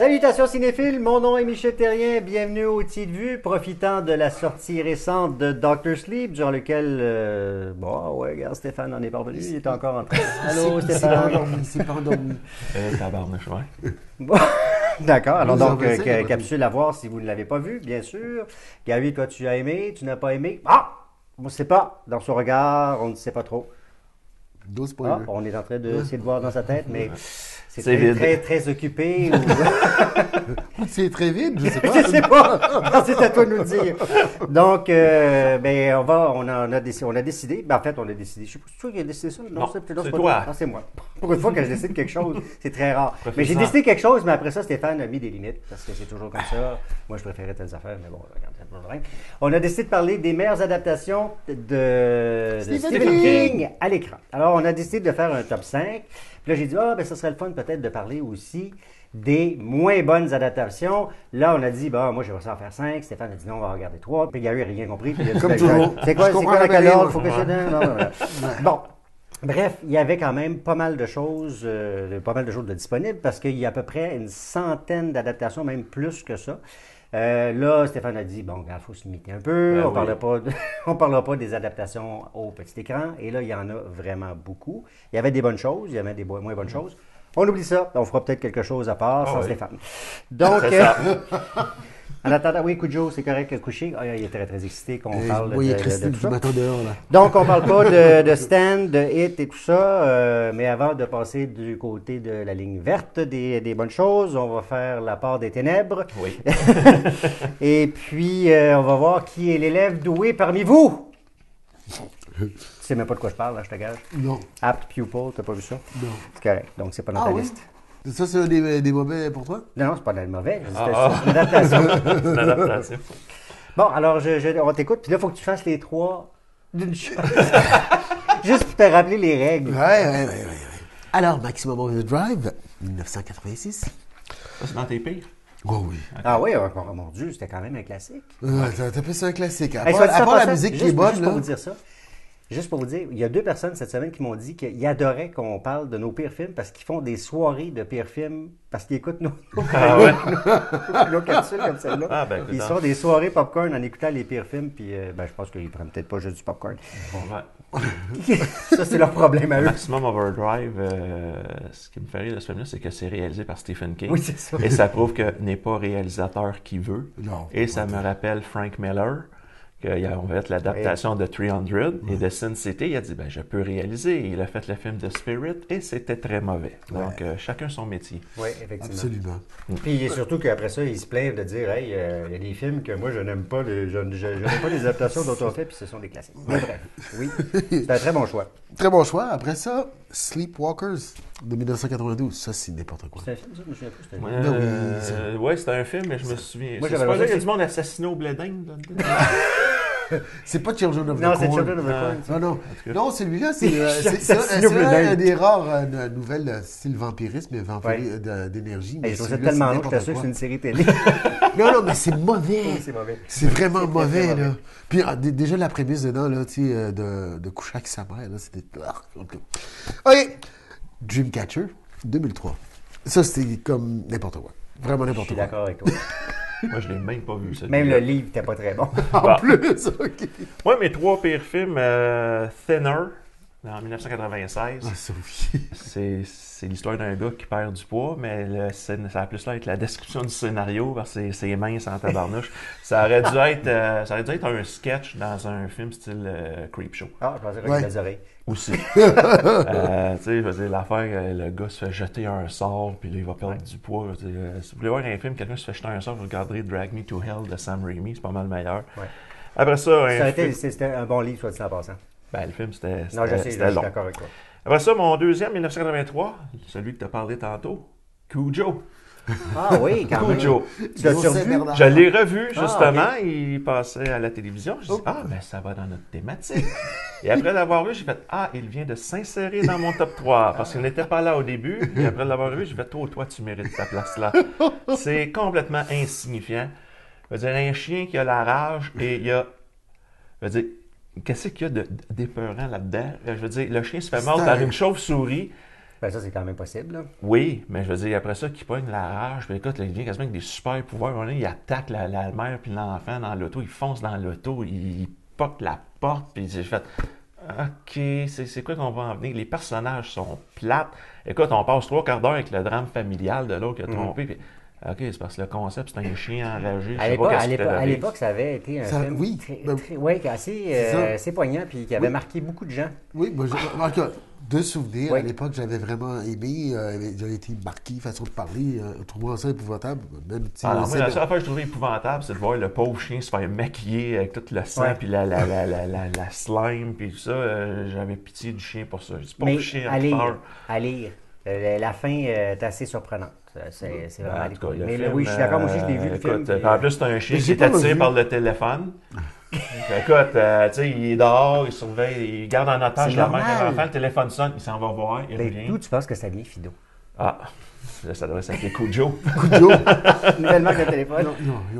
Salutations cinéphiles, mon nom est Michel Terrien, bienvenue au Tiers de Vue, profitant de la sortie récente de Dr. Sleep, durant lequel, regarde, Stéphane en est parvenu, il est encore en train. Allô, Stéphane? C'est pas endormi. Tabarnouche, ouais. Bon, d'accord, alors Vous en donc, pensez, capsule à voir si vous ne l'avez pas vu, bien sûr. Gary, toi, tu as aimé, tu n'as pas aimé? Ah! On ne sait pas, dans son regard, on ne sait pas trop. 12 Ah, spoilers. on est en train d'essayer de voir dans sa tête, mais c'est C'est très, vide. très, très occupé. C'est très vide, je sais pas. Je sais pas. Non, c'est à toi de nous le dire. Donc, on a décidé. Ben, en fait, on a décidé. Je sais pas si c'est toi qui as décidé ça. Non, c'est c'est pas toi. Non, c'est moi. Pour une fois que je décide quelque chose, c'est très rare. Profite-en. Mais j'ai décidé quelque chose, mais après ça, Stéphane a mis des limites parce que c'est toujours comme ça. Moi, je préférais telles affaires, mais bon, regarde, c'est pas de problème. On a décidé de parler des meilleures adaptations de Stephen King à l'écran. Alors, on a décidé de faire un top 5. Puis là, j'ai dit, ça serait le fun peut-être de parler aussi des moins bonnes adaptations. Là, on a dit, moi, j'aimerais ça en faire 5. Stéphane a dit, non, on va regarder 3. Puis Gary n'a rien compris. Puis il a dit, Comme toujours. C'est quoi Je comprends la la calorde? balle, Faut que je donne. Non, voilà. Bon. Bref, il y avait quand même pas mal de choses de disponibles parce qu'il y a à peu près une centaine d'adaptations, même plus que ça. Là, Stéphane a dit, il faut se limiter un peu, on parlera pas des adaptations au petit écran, et là, il y en a vraiment beaucoup. Il y avait des bonnes choses, il y avait des moins bonnes choses. On oublie ça, on fera peut-être quelque chose à part sans Stéphane. Donc, en attendant, oui, Cujo, c'est correct, couché. Il est très, très excité qu'on parle Oui, il y a de Christine tout du ça. matin dehors, là. Donc, on parle pas de Stand, de Hit et tout ça, mais avant de passer du côté de la ligne verte des bonnes choses, on va faire la part des ténèbres. Oui. Et puis, on va voir qui est l'élève doué parmi vous. Tu sais même pas de quoi je parle, là, je te gage. Non. Apt Pupil, t'as pas vu ça? Non. C'est correct, donc c'est pas dans ta oui? liste. Ça, c'est des mauvais pour toi? Non, c'est pas dans le mauvais, c'est Ah. une adaptation. C'est une adaptation. Bon, alors, on t'écoute, puis là, il faut que tu fasses les trois d'une shot. Juste pour te rappeler les règles. Ouais. Alors, Maximum Overdrive, 1986. Ça, c'est dans tes pires? Oh oui. Ah oui, mon Dieu, c'était quand même un classique. T'as fait ça un classique. À Hey, part, soit dit en à part la passant, musique qui juste- est bonne, juste pour là. vous dire ça. Juste pour vous dire, il y a 2 personnes cette semaine qui m'ont dit qu'ils adoraient qu'on parle de nos pires films parce qu'ils font des soirées de pires films parce qu'ils écoutent nos capsules comme celle-là. Ah, ben, écoute, Ils hein. font des soirées popcorn en écoutant les pires films, puis je pense qu'ils prennent peut-être pas juste du popcorn. Ouais. Ça, c'est leur problème à eux. Maximum Overdrive, ce qui me fait rire de ce film-là, c'est que c'est réalisé par Stephen King. Oui, c'est ça. Et ça prouve que n'est pas réalisateur qui veut. Non. Et ça me rappelle Frank Miller, qu'on va être l'adaptation de 300 et de Sin City. Il a dit, je peux réaliser. Il a fait le film de Spirit et c'était très mauvais. Donc, chacun son métier. Oui, effectivement. Absolument. Puis surtout qu'après ça, ils se plaignent de dire, hey, il y a des films que moi, je n'aime pas, je n'aime pas les adaptations d'autres fait, puis ce sont des classiques. Mais bref, oui, c'est un très bon choix. Très bon choix. Après ça, Sleepwalkers, de 1992. Ça, c'est n'importe quoi. C'est un film, ça, je me souviens plus. C'était un Ouais, Ben oui, c'était un film, mais je me souviens. Moi, C'est j'avais pas là, il y a l'impression du monde assassiné au blé d'Inde, là-dedans? C'est pas Children of the Non, Corn. c'est Children of the Corn. ça. Non. cas. Non, celui-là, c'est Assassiné au blé d'Inde. un des rares nouvelles style vampirisme et d'énergie. Hey, Mais je trouve ça celui-là, tellement c'est long que j'étais sûr que c'est n'importe une série télé. quoi. Non, mais c'est mauvais. C'est mauvais. C'est vraiment C'est très, mauvais, très là. mauvais. Puis déjà, la prémisse dedans, là, tu sais, de coucher avec sa mère, là, c'était... OK. Dreamcatcher, 2003. Ça, c'était comme n'importe quoi. Vraiment Je n'importe suis quoi. d'accord avec toi. Moi, je l'ai même pas vu, ça. Même le livre n'était pas très bon. En plus, OK. Moi, mes 3 pires films, Thinner, en 1996. Ah, ça, oui. C'est l'histoire d'un gars qui perd du poids, mais ça a plus l'air être la description du scénario, parce que c'est mince en tabarnouche. Ça aurait dû être un sketch dans un film style Creepshow. Ah, je pensais que Ouais. les oreilles. Aussi. Tu sais, je veux dire, l'affaire, le gars se fait jeter un sort, puis là, il va perdre du poids. Si vous voulez voir un film, quelqu'un se fait jeter un sort, vous regarderez Drag Me to Hell de Sam Raimi, c'est pas mal meilleur. Ouais. Après ça, C'était un bon livre, soit dit en passant. le film, c'était Non, je sais, je c'était suis long. d'accord avec toi. Après ça, mon deuxième, 1983, celui que tu as parlé tantôt, Cujo. Ah oui, quand même. Cujo. Tu l'as José revu? Bernard. Je l'ai revu, justement. ok. Il passait à la télévision. Je dis, ça va dans notre thématique. Et après l'avoir vu, j'ai fait, il vient de s'insérer dans mon top 3. Parce qu'il n'était pas là au début. Et après l'avoir vu, j'ai fait, toi, tu mérites ta place là. C'est complètement insignifiant. Je veux dire, un chien qui a la rage et il y a. Je veux dire, qu'est-ce qu'il y a d'épeurant là-dedans? Je veux dire, le chien se fait mordre par une chauve-souris. Ben ça, c'est quand même possible, là. Oui, mais je veux dire, après ça, qu'il pogne la rage, puis écoute, il vient quasiment avec des super pouvoirs. Il attaque la mère puis l'enfant dans l'auto, il fonce dans l'auto, il poque la porte, puis j'ai fait OK, c'est quoi qu'on va en venir? Les personnages sont plates. Écoute, on passe 3/4 d'heure avec le drame familial de l'autre qui a trompé, puis OK, c'est parce que le concept, c'est un chien enragé. À l'époque, ça avait été un film oui, assez poignant, puis qui avait marqué beaucoup de gens. Oui, moi, de souvenirs, à l'époque, j'avais vraiment aimé, j'avais été marqué, façon de parler, trouvant ça épouvantable. Même, alors, moi, la seule affaire que je trouvais épouvantable, c'est de voir le pauvre chien se faire maquiller avec tout le sang, puis la slime, puis tout ça. J'avais pitié du chien pour ça. C'est pauvre chien, à lire. La fin est assez surprenante. C'est vraiment cas, mais film, oui, je suis d'accord, moi aussi, je l'ai vu, le film. En plus, c'est un chien qui est attiré par le téléphone. Écoute, tu sais, il est dehors, il surveille, il garde en otage la mère et l'enfant, le téléphone sonne, il s'en va voir, il revient. D'où tu penses que ça vient, Fido? Ah, ça devrait s'appeler Cujo. Cujo. Nouvelle marque de téléphone.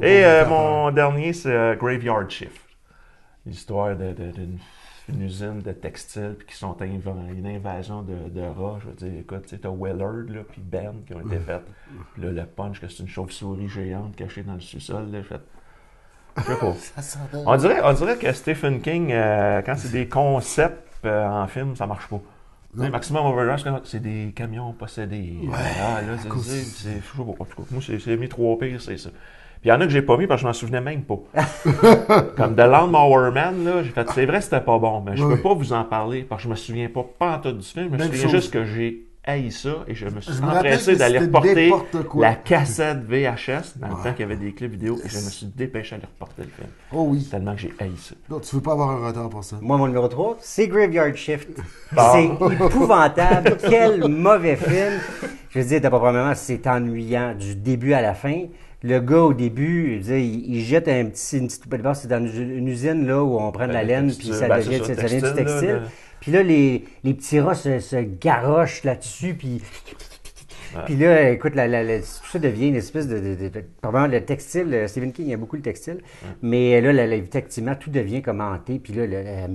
Et mon dernier, c'est Graveyard Shift. L'histoire d'une usine de textiles puis qui sont une invasion de rats. Je veux dire, écoute, tu sais, t'as Willard là, puis Ben qui ont été faits. Puis là, le punch, que c'est une chauve-souris géante cachée dans le sous-sol. Là, je sais pas. On dirait que Stephen King, quand c'est des concepts en film, ça marche pas. Maximum Overdrive, c'est des camions possédés. Ouais, là, je sais pas. En tout cas, moi, c'est mes 3 pires, c'est ça. Puis il y en a que j'ai pas mis parce que je m'en souvenais même pas. Comme The Lawnmower Man, là, j'ai fait, c'est vrai, c'était pas bon, mais je peux pas vous en parler parce que je me souviens pas en tout du film. Je me souviens juste que j'ai haï ça et je me suis empressé d'aller reporter la cassette VHS dans le temps qu'il y avait des clips vidéo et je me suis dépêché d'aller reporter le film. Oh oui. Tellement que j'ai haï ça. Non, tu veux pas avoir un retard pour ça. Moi, mon numéro 3, c'est Graveyard Shift. C'est épouvantable. Quel mauvais film. Je veux dire, d'abord, premièrement, c'est ennuyant du début à la fin. Le gars, au début, il jette une petite poupée de base, c'est dans une usine là, où on prend de la laine, puis ça devient du textile. Puis là, les petits rats se garochent là-dessus, puis là, écoute, tout ça devient une espèce probablement le textile, Stephen King, il y a beaucoup le textile, mais là, effectivement, tout devient comme hanté, puis là, la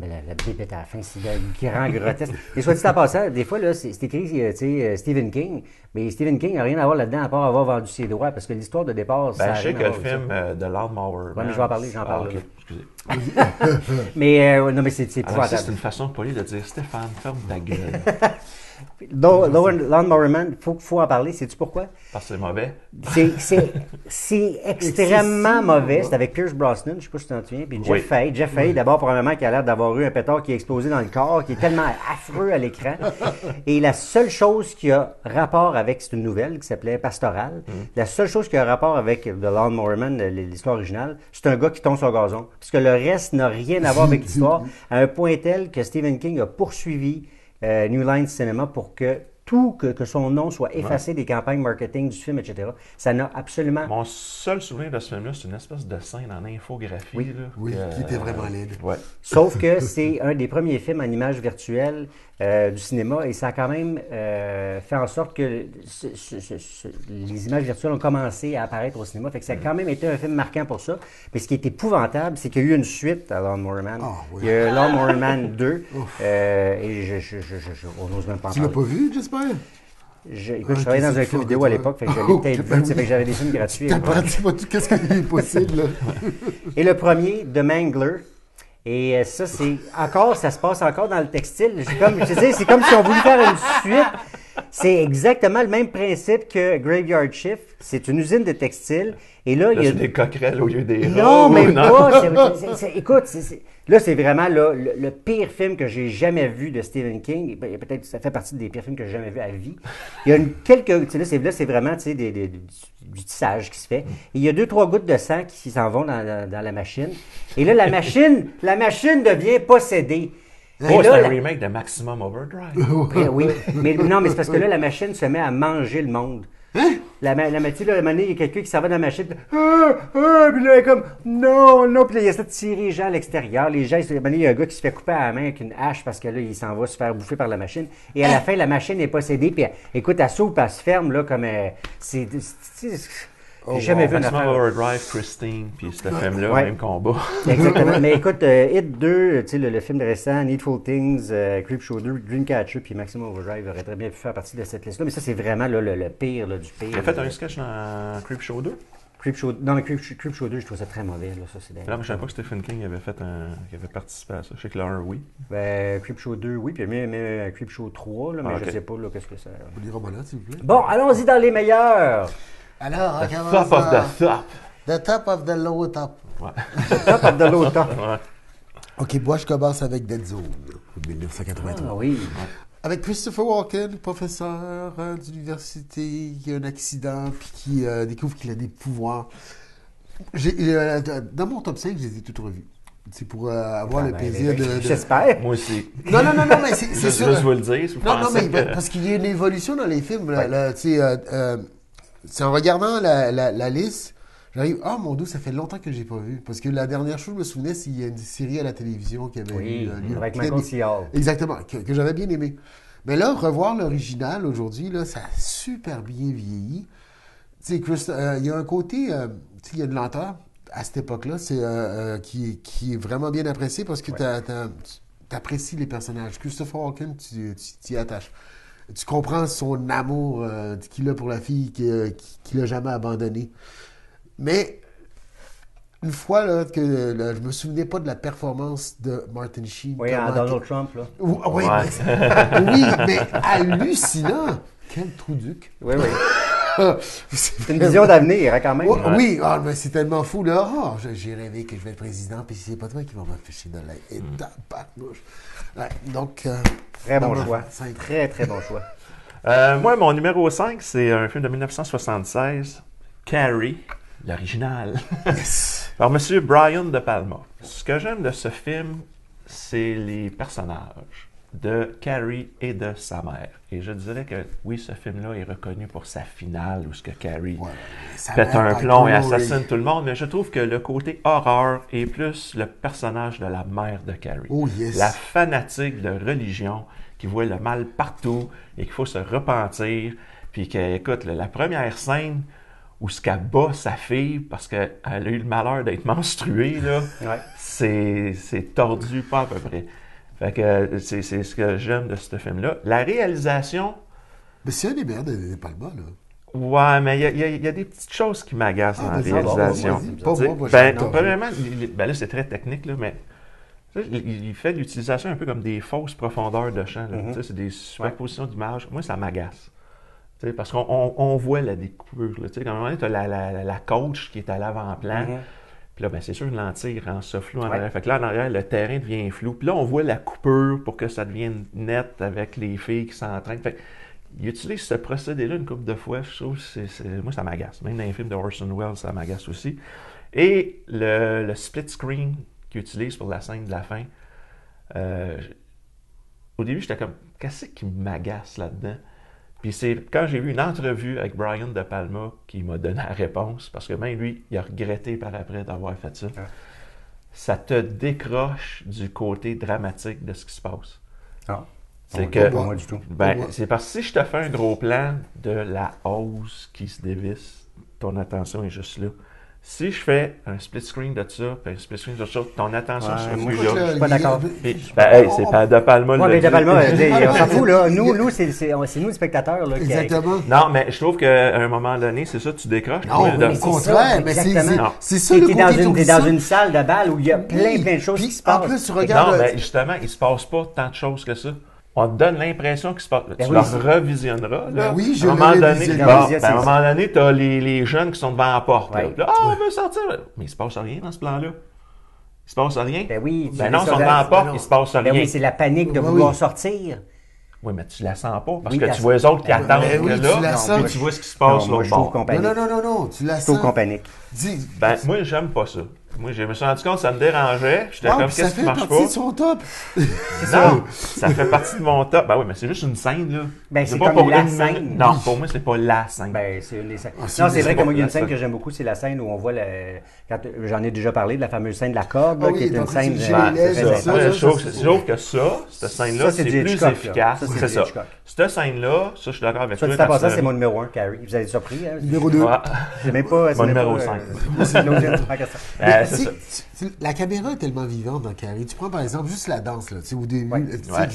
bébête à la fin, c'est grand grotesque. Et soit dit en passant, des fois, là, c'est écrit, tu sais, Stephen King, mais Stephen King n'a rien à voir là-dedans à part avoir vendu ses droits, parce que l'histoire de départ, ça je sais que le film de Lawnmower Man... Oui, mais je vais en parler, j'en parle. OK, excusez. mais non, mais c'est épouvantable. C'est une façon polie de dire, Stéphane, ferme ta gueule. Lawnmower Man, faut en parler. Sais-tu pourquoi? Parce que c'est mauvais. C'est extrêmement mauvais. C'est avec Pierce Brosnan, je ne sais pas si tu t'en souviens. Puis Jeff Fahey, d'abord, probablement, qui a l'air d'avoir eu un pétard qui a explosé dans le corps, qui est tellement affreux à l'écran. Et la seule chose qui a rapport avec, c'est une nouvelle qui s'appelait Pastoral. La seule chose qui a rapport avec The Lawnmower Man, l'histoire originale, c'est un gars qui tombe sur le gazon. Parce que le reste n'a rien à voir avec l'histoire, à un point tel que Stephen King a poursuivi New Line Cinema pour que que son nom soit effacé des campagnes marketing du film, etc. Ça n'a absolument... Mon seul souvenir de ce film-là, c'est une espèce de scène en infographie. Qui était vraiment laide. Ouais. Sauf que c'est un des premiers films en images virtuelles du cinéma et ça a quand même fait en sorte que les images virtuelles ont commencé à apparaître au cinéma. Fait que ça a quand même été un film marquant pour ça. Mais ce qui est épouvantable, c'est qu'il y a eu une suite à Lawnmower Man. Il y a Lawnmower Man 2 et on n'ose même pas en parler. Tu l'as pas vu, j'espère? Écoute, je travaillais dans un club vidéo à l'époque, fait que j'avais peut-être vu, fait que j'avais des films gratuits. Qu'est-ce qui est possible, là? Et le premier, The Mangler. Et ça, ça se passe encore dans le textile. C'est comme si on voulait faire une suite. C'est exactement le même principe que Graveyard Shift. C'est une usine de textile. Et là, il y a des coquerelles au lieu des rats. Non, même pas. Écoute, là, c'est vraiment le pire film que j'ai jamais vu de Stephen King. Peut-être que ça fait partie des pires films que j'ai jamais vus à vie. Il y a là, c'est vraiment du tissage qui se fait. Et il y a 2-3 gouttes de sang qui s'en vont dans la machine. Et là, la machine devient possédée. C'est un remake de Maximum Overdrive. Oui, mais non, mais c'est parce que là, la machine se met à manger le monde. Hein? La machine, là, à un moment donné, il y a quelqu'un qui s'en va dans la machine, puis là, il est comme, non, puis là, il essaie de tirer les gens à l'extérieur. Les gens, à un moment donné, il y a un gars qui se fait couper à la main avec une hache parce que là, il s'en va se faire bouffer par la machine. Et à la fin, la machine est possédée, puis écoute, elle s'ouvre, puis elle se ferme, là, comme, J'ai jamais vu une Maximum affaire. Overdrive, Christine, puis ce film-là, Ouais. même combat. Exactement. Mais écoute, Hit 2, tu sais, le film récent, Needful Things, Creepshow 2, Dreamcatcher, puis Maximum Overdrive aurait très bien pu faire partie de cette liste-là. Mais ça, c'est vraiment là, le pire là, du pire. Il a fait un sketch dans Creepshow 2. Non, mais Creepshow 2, je trouve ça très mauvais. Là, ça, c'est Là, mais je savais pas que Stephen King avait participé à ça. Je sais que le 1, oui. Ben, Creepshow 2, oui, puis même Creepshow 3, là, mais Ah, ok. je sais pas là, qu'est-ce que ça... On dira là, s'il vous plaît. Bon, allons-y dans les meilleurs. Alors, The top of the top. The top of the low top. Top of the low top. Ouais. OK, moi, je commence avec Dead Zone, de 1983. Ah oui. Avec Christopher Walken, professeur d'université, qui a un accident, puis qui découvre qu'il a des pouvoirs. Dans mon top 5, je les ai toutes revues. C'est pour avoir le plaisir de... J'espère. Moi aussi. Non, mais c'est sûr. Je vous le dire. Si vous Non, pensez mais que- parce qu'il y a une évolution dans les films. Ouais. Là, tu sais, c'est en regardant la liste, j'arrive, oh mon Dieu, ça fait longtemps que j'ai pas vu. Parce que la dernière chose, je me souvenais, c'est qu'il y a une série à la télévision qui avait Oui, eu lieu. avec Qui Michael était- C. Hall. Exactement, que j'avais bien aimé. Mais là, revoir l'original aujourd'hui, là, ça a super bien vieilli. Tu sais, il y a un côté, tu sais, il y a une lenteur à cette époque-là, c'est qui est vraiment bien apprécié parce que tu apprécies les personnages. Christopher Walken, tu t'y attaches. Tu comprends son amour qu'il a pour la fille qu'il n'a jamais abandonnée. Mais une fois là, je me souvenais pas de la performance de Martin Sheen. Oui, en Donald Trump, là. Oui, Ouais. oui, mais hallucinant. Quel trou-duc. Oui, oui. C'est une vision d'avenir, hein, quand même. Oh, oui, mais c'est tellement fou, là. Oh, j'ai rêvé que je vais être président, puis c'est pas toi qui va m'afficher de l'air. Et tabarnouche. Ouais, donc... Très bon dans ma choix. cinq. Très, très bon choix. Moi, mon numéro 5, c'est un film de 1976, Carrie, l'original, par M. Brian De Palma. Ce que j'aime de ce film, c'est les personnages de Carrie et de sa mère. Et je dirais que, oui, ce film-là est reconnu pour sa finale, où ce que Carrie Ouais, ça pète m'a un pas plomb et couru. assassine tout le monde, mais je trouve que le côté horreur est plus le personnage de la mère de Carrie. Oh, yes. La fanatique de religion qui voit le mal partout et qu'il faut se repentir. Puis écoute, la première scène où ce qu'elle bat sa fille parce qu'elle a eu le malheur d'être menstruée, là, Ouais. c'est tordu pas à peu près. Fait que c'est ce que j'aime de ce film-là. La réalisation, Mais c'est un des meilleurs de Palma, là. ouais, mais il y a des petites choses qui m'agacent dans la vas-y, réalisation. vas-y. Pas Tu sais, moi, ben, j'adore. premièrement, ben là, c'est très technique, là, mais tu sais, il fait de l'utilisation un peu comme des fausses profondeurs de champ. Là. Tu sais, c'est des superpositions d'images. Moi, ça m'agace. Tu sais, parce qu'on voit la découpure. Là. Tu sais, à un moment donné, tu as la coach qui est à l'avant-plan. Puis là, ben, c'est sûr, une lentille rend ça flou en arrière. Fait que là, en arrière, le terrain devient flou. Puis là, on voit la coupure pour que ça devienne net avec les filles qui s'entraînent. Fait il utilise ce procédé-là une couple de fois. Je trouve que moi, ça m'agace. Même dans les films de Orson Welles, ça m'agace aussi. Et le split screen qu'il utilise pour la scène de la fin, au début, j'étais comme, qu'est-ce qui m'agace là-dedans? Puis c'est quand j'ai vu une entrevue avec Brian De Palma qui m'a donné la réponse, parce que même lui, il a regretté par après d'avoir fait ça. Ça te décroche du côté dramatique de ce qui se passe. Ah. C'est Pas que, moi du tout. c'est parce que si je te fais un gros plan de la hausse qui se dévisse, ton attention est juste là. Si je fais un split screen de ça, puis un split screen de ça, ton attention Ouais, sera moi, plus je là. suis pas d'accord. C'est pas De Palma Ouais, l'a mais dit. De Palma, on s'en fout, là. Nous, c'est nous, les spectateurs, là. Exactement. Non, mais je trouve qu'à un moment donné, c'est ça, tu décroches. Non, Oui, au de- c'est contraire, ça, mais exactement. c'est ça le T'es côté dans tourissant. une salle de bal où il y a plein de choses Puis, qui se en passent. plus, tu Non, regardes... mais justement, il se passe pas tant de choses que ça. On te donne l'impression qu'il se passe. Tu oui, le c'est- revisionneras. Là. Ben oui, je à un moment le donné, révisionne. à un moment donné, tu as les jeunes qui sont devant la porte. Ouais. Là, on veut sortir. Mais il se passe rien dans ce plan-là. Il se passe rien. Ben oui. Ben non, ils sont devant la porte, il se passe rien. Ben oui, c'est la panique de Ben vouloir oui. sortir. Oui, mais tu la sens pas parce Oui, que la tu vois les autres qui Ben attendent oui, que tu là, la sens. puis tu vois ce qui se passe Non, moi, l'autre je trouve bord. qu'on panique. Non, tu la Je trouve sens. qu'on panique. Dis, Ben, moi, j'aime pas ça. Moi, je me suis rendu compte que ça me dérangeait. J'étais comme, ça qu'est-ce qui fait marche partie pas? de son top. Non, ça fait partie de mon top. Ben oui, mais c'est juste une scène, là. Ben, c'est pas comme la une scène. Non, pour moi, c'est pas la scène. Ben, c'est une des scènes. Ah, Non, c'est c'est vrai que moi, il y a une la scène scène. que j'aime beaucoup, c'est la scène où on voit quand j'en ai déjà parlé de la fameuse scène de la corde, Ah là, oui, qui est une donc, scène. c'est Ben, génial, c'est c'est ça. ça, Ouais, ça, sauf que cette scène-là, Ça, c'est du plus Hitchcock, là. efficace. Ça, c'est C'est du ça. Hitchcock. Cette scène-là, ça, je suis d'accord avec Soit toi. dit en quand passant, tu c'est mon numéro 1, Carrie. Vous avez surpris, hein? Numéro 2. Ouais. C'est même pas. Mon numéro 5. C'est une autre question. C'est ça. La caméra est tellement vivante dans Carrie. Tu prends par exemple juste la danse, là, tu sais, au début, Ouais. tu sais, Ouais.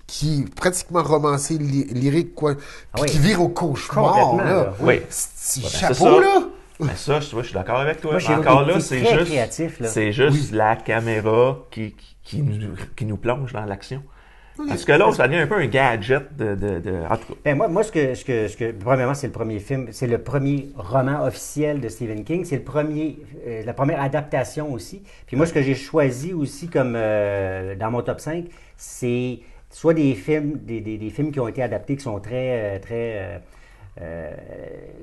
qui est pratiquement romancé, lyrique, quoi, puis Ah oui. qui vire au cauchemar, Complètement, là. là. Oui. C'est c'est chapeau, ça. là. Mais ça, je suis d'accord avec toi. Moi, j'ai Encore été là, c'est très juste, créatif, là. c'est juste la caméra qui nous plonge dans l'action. Parce que là, ça devient un peu un gadget en tout cas. Ben, moi, premièrement, c'est le premier film, c'est le premier roman officiel de Stephen King, c'est la première adaptation aussi. Puis moi, ce que j'ai choisi aussi comme dans mon top 5, c'est soit des films, des films qui ont été adaptés qui sont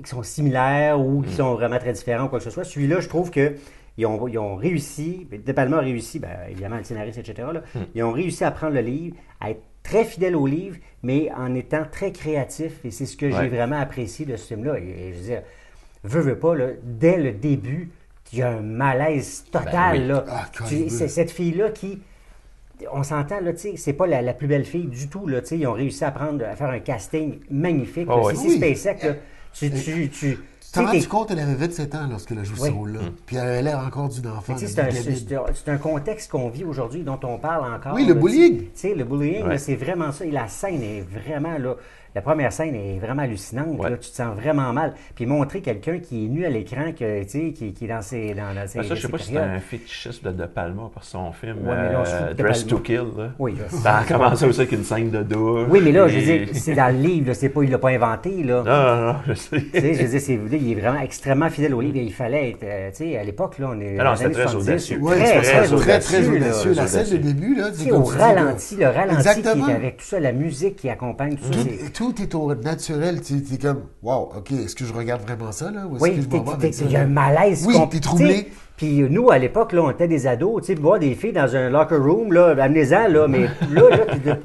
qui sont similaires ou qui sont vraiment très différents ou quoi que ce soit. Celui-là, je trouve que ils ont réussi, De Palma a réussi, ben, évidemment, le scénariste, etc. Là, ils ont réussi à prendre le livre, à être très fidèle au livre, mais en étant très créatif. Et c'est ce que j'ai vraiment apprécié de ce film-là. Et je veux dire, veux pas, là, dès le début, il y a un malaise total. oui. Là. Oui. C'est cette fille-là qui... On s'entend, là, tu sais, c'est pas la plus belle fille du tout, là, tu sais, ils ont réussi à faire un casting magnifique. Oh, là. oui. Si c'est SpaceX, là, tu T'en sais, rendu t'es- compte, elle avait 27 ans lorsqu'elle a joué Oui. ce rôle-là. Puis elle avait l'air encore d'une enfant. Mais tu sais, d'une gamine. c'est un contexte qu'on vit aujourd'hui, dont on parle encore. Oui, le là, bullying. Tu sais, le bullying, Ouais. là, c'est vraiment ça. Et la scène est vraiment, là, la première scène est vraiment hallucinante. Ouais. Là, tu te sens vraiment mal. Puis montrer quelqu'un qui est nu à l'écran, que, tu sais, qui est dans ses Ça, je sais pas si c'est un fétichisme de Palma pour son film Ouais, mais là, on se fout de Dress Palma. to Kill. Là. Oui, là, Ça a commencé aussi avec une scène de douche. oui, mais là, je et- veux dire, c'est dans le livre, là, c'est pas, il l'a pas inventé, là. Non, je sais. Tu sais, je veux dire, il est vraiment extrêmement fidèle au livre et il fallait être, tu sais, à l'époque, là, on est Ah non, dans les c'était années très 70, audacieux. Ouais, très, c'est très très audacieux, là. audacieux. La scène de audacieux. début, là, Tu c'est sais, comme au tu dis, là. ralenti, le ralenti qui Exactement. est avec tout ça, la musique qui accompagne tout ça. c'est- Tout est au naturel. Tu es comme, wow, OK, est-ce que je regarde vraiment ça, là? Ou est-ce que Oui, je m'en vais avec ça, il y a un là? malaise. Oui, complet. t'es troublé. Puis nous, à l'époque, là, on était des ados, tu sais, voir des filles dans un locker room, là, amenez-en, là, mais là,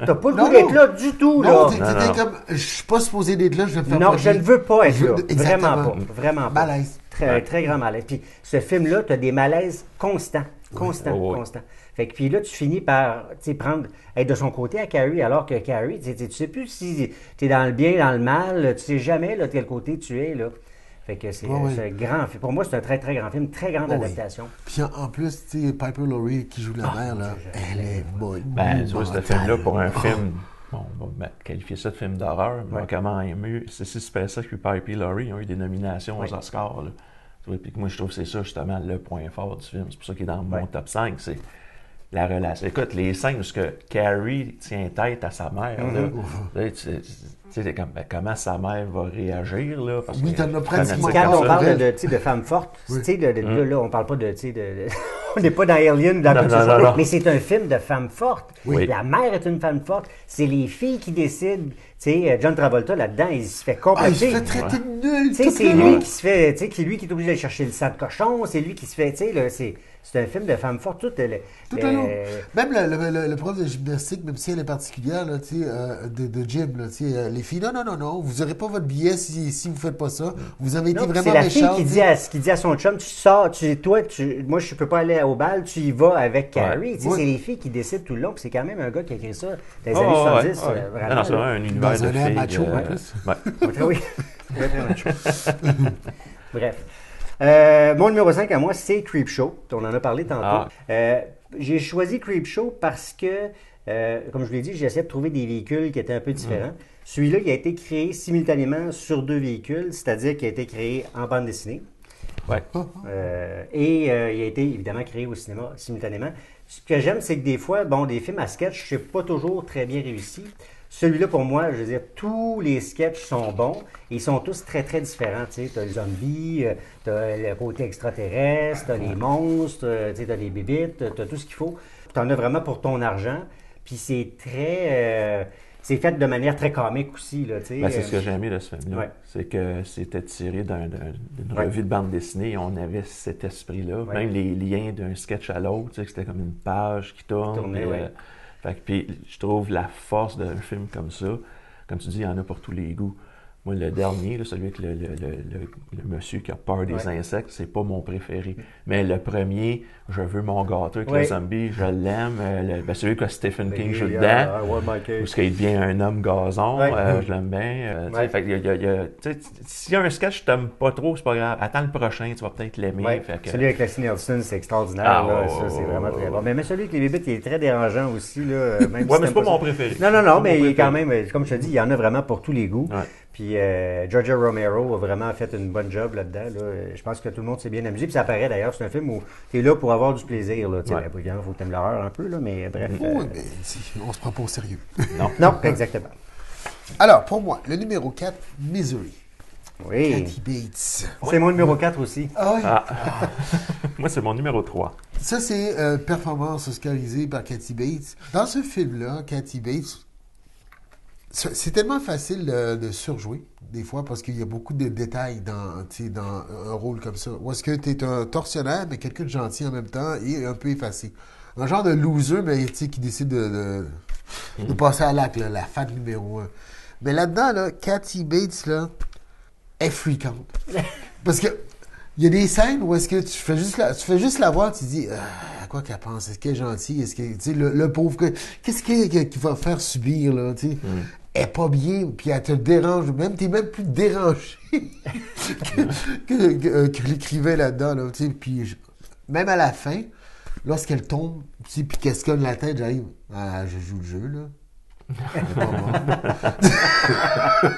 t'as pas le Non, goût d'être non. là du tout, Non, là. t'étais non. comme, je suis pas supposé d'être là, je vais me faire Non, projeter. je ne veux pas être là. Exactement. Vraiment pas. Vraiment pas. Malaise. Très, très grand malaise. Puis ce film-là, tu as des malaises constants. Constants, Oui. constants. Fait que puis là, tu finis par tu sais, être de son côté à Carrie, alors que Carrie, tu sais plus si tu es dans le bien, dans le mal, tu sais jamais là, de quel côté tu es. Là. Fait que c'est Ouais. c'est un grand film. Pour moi, c'est un très, très grand film, très grande Ouais. adaptation. Puis en plus, tu sais, Piper Laurie qui joue la mère, là, elle est bonne. Ben, tu vois, ce film-là, pour un film, bon, on va qualifier ça de film d'horreur, mais Ouais. comment mieux, c'est si SpaceX puis Piper Laurie, ils ont eu des nominations aux Ouais. Oscars. Là. Tu vois, puis que moi, je trouve que c'est ça, justement, le point fort du film. C'est pour ça qu'il est dans mon Ouais. top 5, c'est la relation. Écoute, les scènes où ce que Carrie tient tête à sa mère, là, tu sais, comment sa mère va réagir, là, parce Oui, que t'en as je pratiquement connaissais Quand pas on ça. parle de, tu sais, de femmes fortes, Oui. tu sais, là, on parle pas de, tu sais, on n'est pas dans Alien ou dans quoi que ce non, soit, non. mais c'est un film de femmes fortes. Oui. La mère est une femme forte. C'est les filles qui décident. Tu sais, John Travolta, là-dedans, il se fait Ah, il se compléter. fait traiter de nul. Tu sais, tout c'est le lui long. qui se fait, tu sais, lui qui est obligé d'aller chercher le sang de cochon, c'est lui qui se fait, tu sais, là, c'est un film de femmes fortes. Tout le long. Même le prof de gymnastique, même si elle est particulière, là, tu sais, de gym, là, tu sais, les filles, non, vous n'aurez pas votre billet si vous ne faites pas ça. Vous avez été vraiment c'est la fille méchants. qui dit à son chum, tu sors, moi je peux pas aller au bal, tu y vas avec Carrie. Tu sais, Ouais. c'est les filles qui décident tout le long. Puis c'est quand même un gars qui a écrit ça dans les Oh, années ouais, 70. ouais. Vraiment, Non, c'est là. vraiment un univers Dans de un air filles. macho, en plus. Ouais. Oui. Très, très macho. Bref. Mon numéro 5 à moi, c'est Creepshow. On en a parlé tantôt. J'ai choisi Creepshow parce que, comme je vous l'ai dit, j'essaie de trouver des véhicules qui étaient un peu différents. Celui-là, il a été créé simultanément sur 2 véhicules, c'est-à-dire qu'il a été créé en bande dessinée. Ouais. Et il a été évidemment créé au cinéma simultanément. Ce que j'aime, c'est que des fois, des films à sketch, c'est pas toujours très bien réussi. Celui-là, pour moi, je veux dire, tous les sketchs sont bons et ils sont tous très, très différents. Tu sais, t'as les zombies, t'as le côté extraterrestre, t'as les monstres, tu sais, t'as les bébites, t'as tout ce qu'il faut. T'en as vraiment pour ton argent. Puis c'est très... c'est fait de manière très comique aussi, là, tu sais. Ben, c'est ce que j'ai aimé de ce film-là. Ouais. C'est que c'était tiré d'une Ouais. revue de bande dessinée. On avait cet esprit-là. Ouais. Même les liens d'un sketch à l'autre, tu sais, que c'était comme une page qui tourne. Tournait, puis, ouais. fait que, puis je trouve la force d'un film comme ça. Comme tu dis, il y en a pour tous les goûts. Moi, le dernier, là, celui avec le monsieur qui a peur des insectes, c'est pas mon préféré. Mais le premier, je veux mon gâteau avec le zombie, je l'aime. Celui que Stephen King joue dedans, où il devient un homme gazon, je l'aime bien. S'il y a un sketch que tu n'aimes pas trop, c'est pas grave. Attends le prochain, tu vas peut-être l'aimer. Ouais. Celui avec Leslie Nielsen, c'est extraordinaire. Ça, c'est vraiment très bon. Mais celui avec les bébites, il est très dérangeant aussi. Là, même mais c'est pas mon préféré. Non, mais il est quand même, comme je te dis, il y en a vraiment pour tous les goûts. Ouais. Puis George Romero a vraiment fait une bonne job là-dedans. Là. Je pense que tout le monde s'est bien amusé. Puis ça paraît d'ailleurs, c'est un film où tu es là pour avoir du plaisir. Là. Ouais. Il faut que tu aimes l'horreur un peu, là, mais bref. Oui, mais on se prend pas au sérieux. Non, exactement. Alors, pour moi, le numéro 4, Misery. Oui. Kathy Bates. C'est mon numéro 4 aussi. Ah oui. Moi, c'est mon numéro 3. Ça, c'est performance oscarisée par Kathy Bates. Dans ce film-là, Kathy Bates, c'est tellement facile de surjouer, des fois, parce qu'il y a beaucoup de détails dans un rôle comme ça. Ou est-ce que tu es un tortionnaire, mais quelqu'un de gentil en même temps et un peu effacé. Un genre de loser, mais qui décide de passer à l'acte, la fan numéro 1. Mais là-dedans, là, Kathy Bates, là, est fréquente. Parce que il y a des scènes où est-ce que tu fais juste la voir, tu te dis à quoi qu'elle pense, est-ce qu'elle est gentille, est-ce que le pauvre, qu'est-ce qu'il va faire subir là, tu sais. Elle est pas bien, puis elle te dérange, t'es même plus dérangé que l'écrivain là-dedans, là, tu sais, puis même à la fin, lorsqu'elle tombe, tu sais, puis qu'elle se cogne la tête, j'arrive, je joue le jeu, là. Elle n'est pas morte.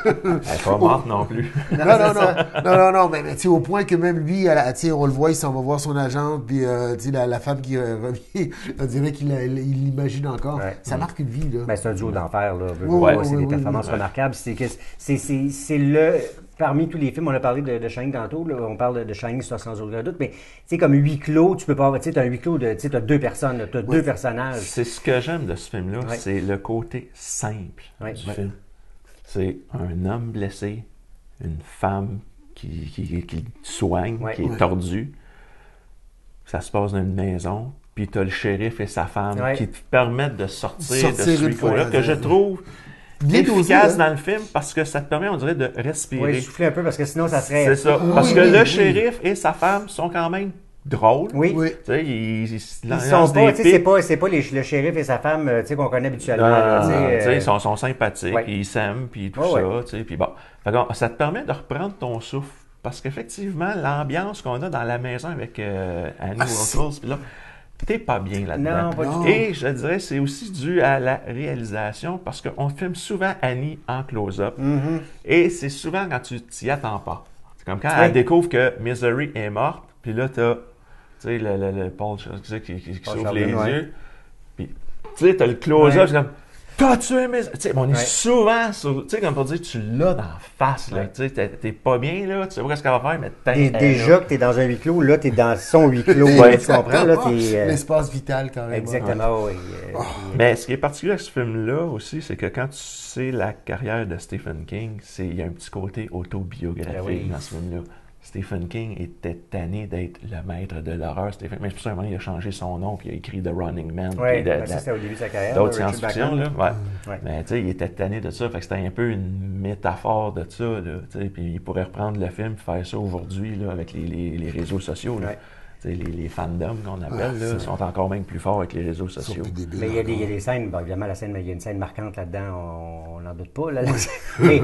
Elle n'est pas morte non plus. Non, mais tu sais, au point que même lui, on le voit, il s'en va voir son agent, puis la femme qui revient, on dirait qu'il l'imagine encore. Ouais. Ça marque une vie, là. Ben, c'est un duo d'enfer, là. C'est des performances remarquables. C'est le... Parmi tous les films, on a parlé de Shining tantôt, là, on parle de Shining sans aucun doute, mais tu sais, comme huis clos, tu peux pas avoir, tu sais, un huis clos de, tu sais, t'as deux personnes, t'as deux personnages. C'est ce que j'aime de ce film-là, c'est le côté simple du film. C'est un homme blessé, une femme qui soigne, qui est tordue. Ça se passe dans une maison, puis t'as le shérif et sa femme qui te permettent de sortir de ce huis clos-là, que je trouve bien efficace dans le film parce que ça te permet, on dirait, de respirer. Oui, souffler un peu parce que sinon ça serait... C'est ça. Parce que le shérif et sa femme sont quand même drôles. Oui. Tu sais, ils sont pas, tu sais, c'est pas le shérif et sa femme, tu sais, qu'on connaît habituellement. Tu sais, ils sont sympathiques, ils s'aiment, puis tout ça, tu sais, puis bon. Ça te permet de reprendre ton souffle. Parce qu'effectivement, l'ambiance qu'on a dans la maison avec Annie Wilkes, puis là, t'es pas bien là-dedans. Non, pas du tout. Et je dirais c'est aussi dû à la réalisation parce qu'on filme souvent Annie en close-up. Mm-hmm. Et c'est souvent quand tu t'y attends pas. C'est comme quand elle découvre que Misery est morte, puis là, t'as le Paul qui s'ouvre les yeux. Puis, tu sais, t'as le close-up, c'est comme... T'as tué mes... Tu sais, on est souvent sur... Tu sais, comme pour dire, tu l'as dans la face, là. Tu sais, t'es pas bien, là. Tu sais pas ce qu'elle va faire, mais déjà que t'es dans un huis clos, là, t'es dans son huis clos. Tu comprends, là, t'es... L'espace vital, quand même. Exactement, oui. Mais ce qui est particulier avec ce film-là aussi, c'est que quand tu sais la carrière de Stephen King, il y a un petit côté autobiographique dans ce film-là. Stephen King était tanné d'être le maître de l'horreur. Mais c'est pour ça qu'à un moment, il a changé son nom, puis il a écrit The Running Man. Oui, ça c'était au début de sa carrière. D'autres science-fiction, là. Ouais. Mais tu sais, il était tanné de ça. Fait que c'était un peu une métaphore de ça, là. Puis il pourrait reprendre le film et faire ça aujourd'hui, là, avec les réseaux sociaux, là. Les fandoms qu'on appelle là, sont encore même plus forts avec les réseaux sociaux. Mais il y a des scènes, bon, évidemment, il y a une scène marquante là-dedans, on n'en doute pas. Là,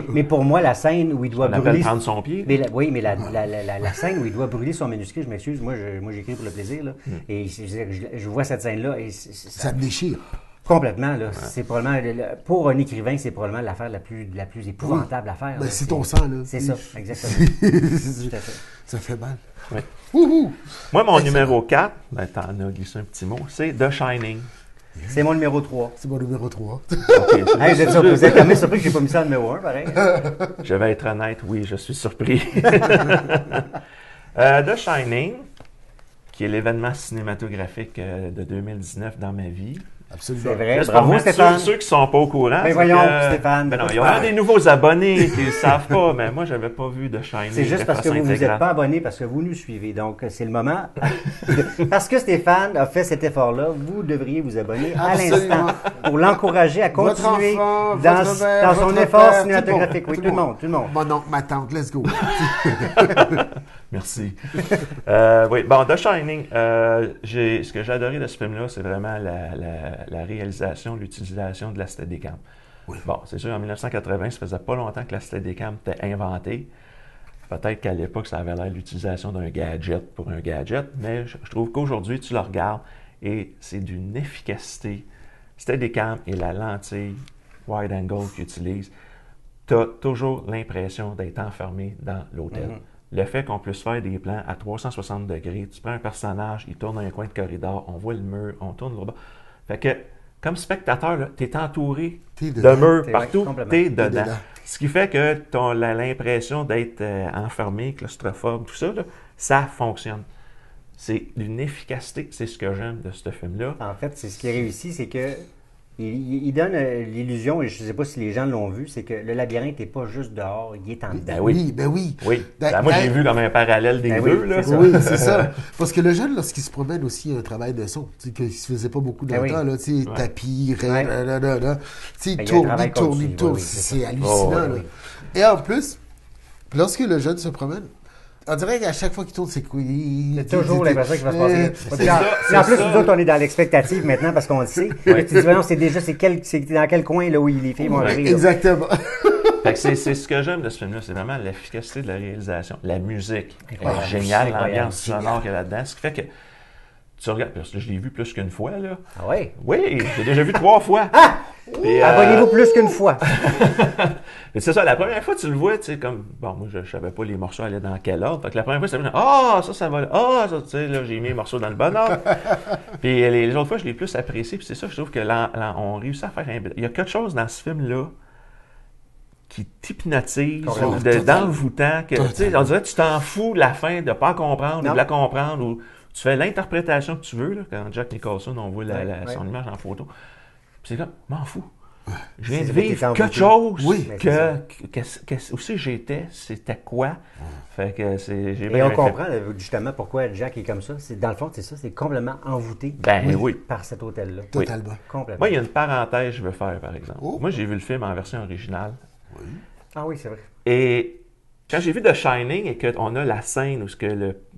mais pour moi, la scène où il doit brûler... prendre son pied. Mais la scène où il doit brûler son manuscrit, je m'excuse, moi j'écris pour le plaisir, là, et je vois cette scène-là... et ça me déchire. Complètement, là. C'est probablement, pour un écrivain, c'est probablement l'affaire la plus épouvantable à faire. Ben, c'est ton sang, là. C'est ça, exactement. Tout à fait. Ça fait mal. Oui. Moi, mon numéro 4, ben, t'en as glissé un petit mot, c'est The Shining. C'est mon numéro 3. C'est mon numéro 3. Okay, vous êtes quand même surpris que j'ai pas mis ça en numéro 1, pareil. Je vais être honnête, oui, je suis surpris. The Shining, qui est l'événement cinématographique de 2019 dans ma vie. Absolument. C'est vrai. Juste pour Bravo, mettre Stéphane. ceux qui sont pas au courant. Ben c'est voyons, que- Stéphane. Ben non, il y a des nouveaux abonnés qui ne savent pas, mais moi, j'avais pas vu de Shining. C'est juste de parce que façon vous ne vous êtes intégrale. pas abonné, parce que vous nous suivez. Donc, c'est le moment. Parce que Stéphane a fait cet effort-là, vous devriez vous abonner à Absolument. l'instant pour l'encourager à Votre continuer enfant, dans, votre mère, dans son votre effort père, cinématographique. Oui, tout tout le monde, tout le monde. Mon oncle, ma tante, let's go. Merci. Oui, bon, The Shining, ce que j'ai adoré de ce film-là, c'est vraiment la réalisation, l'utilisation de la Steadicam. Oui. Bon, c'est sûr, en 1980, ça faisait pas longtemps que la Steadicam était inventée. Peut-être qu'à l'époque, ça avait l'air l'utilisation d'un gadget pour un gadget, mais je trouve qu'aujourd'hui, tu le regardes et c'est d'une efficacité. Steadicam et la lentille wide angle qu'ils utilisent, tu as toujours l'impression d'être enfermé dans l'hôtel. Le fait qu'on puisse faire des plans à 360 degrés, tu prends un personnage, il tourne dans un coin de corridor, on voit le mur, on tourne le bas. Fait que, comme spectateur, tu es entouré T'es de dedans. murs T'es- partout, ouais, complètement. tu es T'es dedans. dedans. Ce qui fait que tu as l'impression d'être enfermé, claustrophobe, tout ça, là, ça fonctionne. C'est d'une efficacité, c'est ce que j'aime de ce film-là. En fait, c'est ce qui est réussi, c'est que il donne l'illusion, et je ne sais pas si les gens l'ont vu, c'est que le labyrinthe n'est pas juste dehors, il est en dedans. Ben oui. Ben oui. Oui. Ben, Ben, moi, j'ai ben- vu comme un parallèle des Ben oui, deux. Là. c'est ça. Oui, c'est ça. Parce que le jeune, lorsqu'il se promène aussi, il y a un travail de son. Tu sais, qu'il se faisait pas beaucoup dans Ben le oui. temps, là. Tu sais, Ouais. tapis, Ouais. là. Tu sais, Ben, il y a un il tourne, travail il tourne, continu. il tourne. Oui, oui, c'est C'est ça. hallucinant, Oh, là. oui. Et en plus, lorsque le jeune se promène, on dirait qu'à chaque fois qu'il tourne, c'est quoi? C'est toujours l'impression qu'il va se passer. c'est Puis en- ça, puis en c'est plus, ça. nous autres, on est dans l'expectative maintenant parce qu'on le sait. Ouais. Tu te dis, voyons, c'est déjà, c'est dans quel coin là où les filles vont Ouais. arriver. là. Exactement. Fait que c'est ce que j'aime de ce film-là, c'est vraiment l'efficacité de la réalisation. La musique Incroyable. est géniale, Incroyable. l'ambiance sonore qu'il y a là-dedans. Ce qui fait que tu regardes, parce que je l'ai vu plus qu'une fois, là. Ah ouais? Oui, j'ai déjà vu 3 fois. Puis, Abonnez-vous plus qu'une fois. mais c'est ça, la première fois, tu le vois, tu sais, comme, bon, moi, je savais pas les morceaux allaient dans quel ordre. Fait que la première fois, c'était genre, ah, ça va là. Ah, ça, tu sais, là, j'ai mis les morceaux dans le bon ordre. Puis les autres fois, je l'ai plus apprécié. Puis c'est ça, je trouve que on réussit à faire un. Il y a quelque chose dans ce film-là qui t'hypnotise, Complètement. ou d'envoûtant, que, tu sais, on dirait que tu t'en fous de la fin, de ne pas comprendre, Non. ou de la comprendre, ou tu fais l'interprétation que tu veux, là, quand Jack Nicholson, on voit Ouais, son image en photo. Puis c'est comme, m'en fous. Je viens C'est de vrai que vivre t'es quelque envoûté. chose Oui. Mais c'est où c'est que j'étais, c'était quoi. Fait que j'ai Et bien on fait. comprend justement pourquoi Jack est comme ça. Dans le fond, c'est ça, c'est complètement envoûté Ben oui. par cet hôtel-là. Totalement. Complètement. Moi, il y a une parenthèse que je veux faire, par exemple. Oh. Moi, j'ai vu le film en version originale. Ah oui, c'est vrai. Et quand j'ai vu The Shining et qu'on a la scène où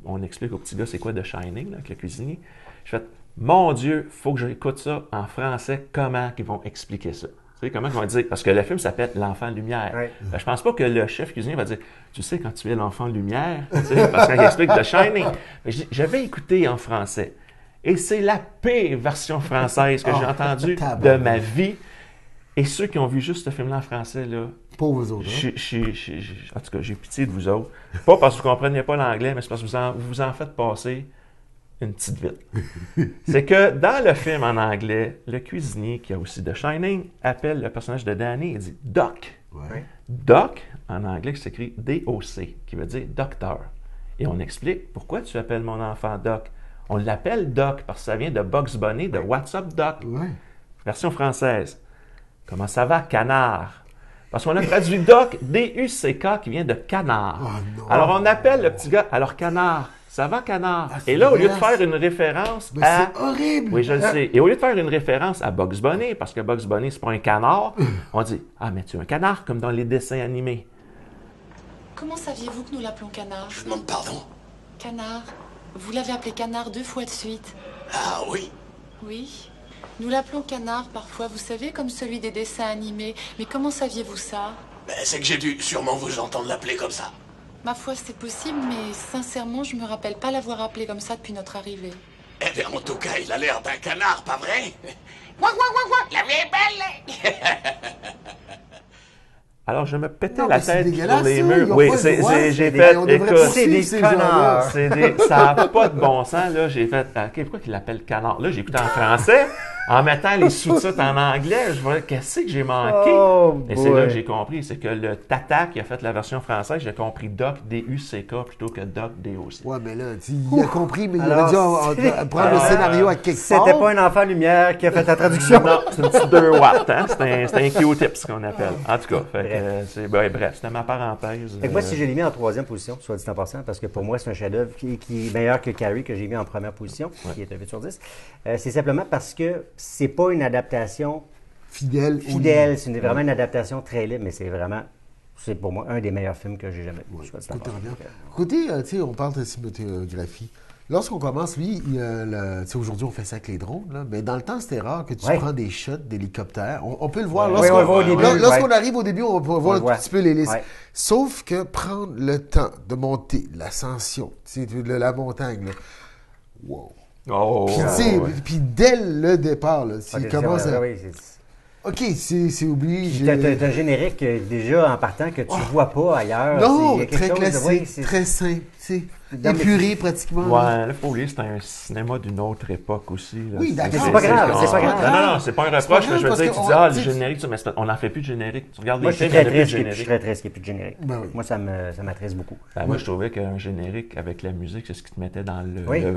on explique au petit gars c'est quoi The Shining, là, avec le cuisinier, je fais, mon Dieu, faut que j'écoute ça en français, comment ils vont expliquer ça. Tu sais, comment ils vont dire, parce que le film s'appelle L'Enfant Lumière. Ouais. Ben, je pense pas que le chef cuisinier va dire, tu sais, quand tu es l'enfant lumière, tu sais, parce qu'il explique The Shining. Mais j'avais écouté en français. Et c'est la pire version française que j'ai entendue de ma vie. Et ceux qui ont vu juste ce film-là en français, là, Pauvres autres. Hein? en tout cas, j'ai pitié de vous autres. Pas parce que vous ne compreniez pas l'anglais, mais c'est parce que vous vous en faites passer une petite vite. C'est que dans le film en anglais, le cuisinier, qui a aussi The Shining, appelle le personnage de Danny et dit « Doc ». Ouais. Doc, en anglais, qui s'écrit D-O-C, qui veut dire docteur. Et on explique pourquoi tu appelles mon enfant Doc. On l'appelle Doc parce que ça vient de Bugs Bunny, de What's Up Doc, Ouais. version française. Comment ça va, canard? Parce qu'on a traduit Doc, D-U-C-K, qui vient de canard. Oh non. Alors on appelle le petit gars, alors canard, ça va, canard? Ah, c'est Et là, au lieu de dégueulasse. faire une référence Mais à... c'est horrible. Oui, je le sais. Et au lieu de faire une référence à Bugs Bunny, parce que Bugs Bunny, c'est pas un canard, on dit « Ah, mais tu es un canard, comme dans les dessins animés. Comment saviez-vous que nous l'appelons Canard? Je demande pardon. Canard? Vous l'avez appelé Canard 2 fois de suite. Ah oui. Oui. Nous l'appelons Canard parfois, vous savez, comme celui des dessins animés. Mais comment saviez-vous ça? Ben, c'est que j'ai dû sûrement vous entendre l'appeler comme ça. Ma foi, c'est possible, mais sincèrement, je me rappelle pas l'avoir appelé comme ça depuis notre arrivée. Eh bien, en tout cas, il a l'air d'un canard, pas vrai? Ouah, ouah, ouah, ouah, la vie est belle! Alors, je me pétais Non, la mais c'est tête dégueulasse, sur les ça. murs. Ils ont Oui, pas le droit. j'ai Mais fait, on devrait écoute, poursuivre des ces connards. gens-là. ça n'a pas de bon sens, là. J'ai fait, OK, pourquoi qu'il l'appelle canard? Là, j'ai écouté en français. en mettant les sous-titres en anglais, je vois qu'est-ce que j'ai manqué. Oh, Et c'est là que j'ai compris, c'est que le Tata qui a fait la version française, j'ai compris Doc, D-U-C-K, plutôt que Doc, D-O-C. Ouais, mais là, il a compris, mais il Alors, aurait dû prendre le scénario à quelque part. C'était pas un enfant lumière qui a fait la traduction. Non, c'est une petite 2 watts, hein? C'est un Q-tip, ce qu'on appelle. En tout cas, fait que, bref, c'était ma parenthèse. Fait que moi, si je l'ai mis en 3e position, soit dit en passant, parce que pour moi, c'est un chef-d'œuvre qui est meilleur que Carrie, que j'ai mis en première position, qui est un 8 sur 10, c'est simplement parce que c'est pas une adaptation Fidèle. c'est vraiment une adaptation très libre, mais c'est pour moi un des meilleurs films que j'ai jamais vu. Ouais, soit dit en passant. Côté, tu sais, on parle de cinématographie. Lorsqu'on commence, lui, tu sais, aujourd'hui, on fait ça avec les drones, là, mais dans le temps, c'était rare que tu prends des shots d'hélicoptères. On peut le voir lorsqu'on arrive au début, on peut voir un petit peu l'hélice. Ouais. Sauf que prendre le temps de monter l'ascension, tu sais, de la montagne, là, wow. Puis dès le départ, là, s'il commence à... OK, c'est oublié. T'as un générique déjà en partant que tu vois pas ailleurs. Non, très classique, très simple, tu sais. Épuré pratiquement. Ouais, là, faut oublier, c'est un cinéma d'une autre époque aussi. Là. Oui, d'accord. C'est pas grave, c'est pas grave. Non, c'est pas un reproche, mais je veux dire, tu dis, le générique, mais on n'en fait plus de générique. Tu regardes les films, il n'y en a plus de générique. Je suis très triste qu'il n'y ait plus de générique. Ben oui. Moi, ça m'attriste beaucoup. Moi, je trouvais qu'un générique avec la musique, c'est ce qui te mettait dans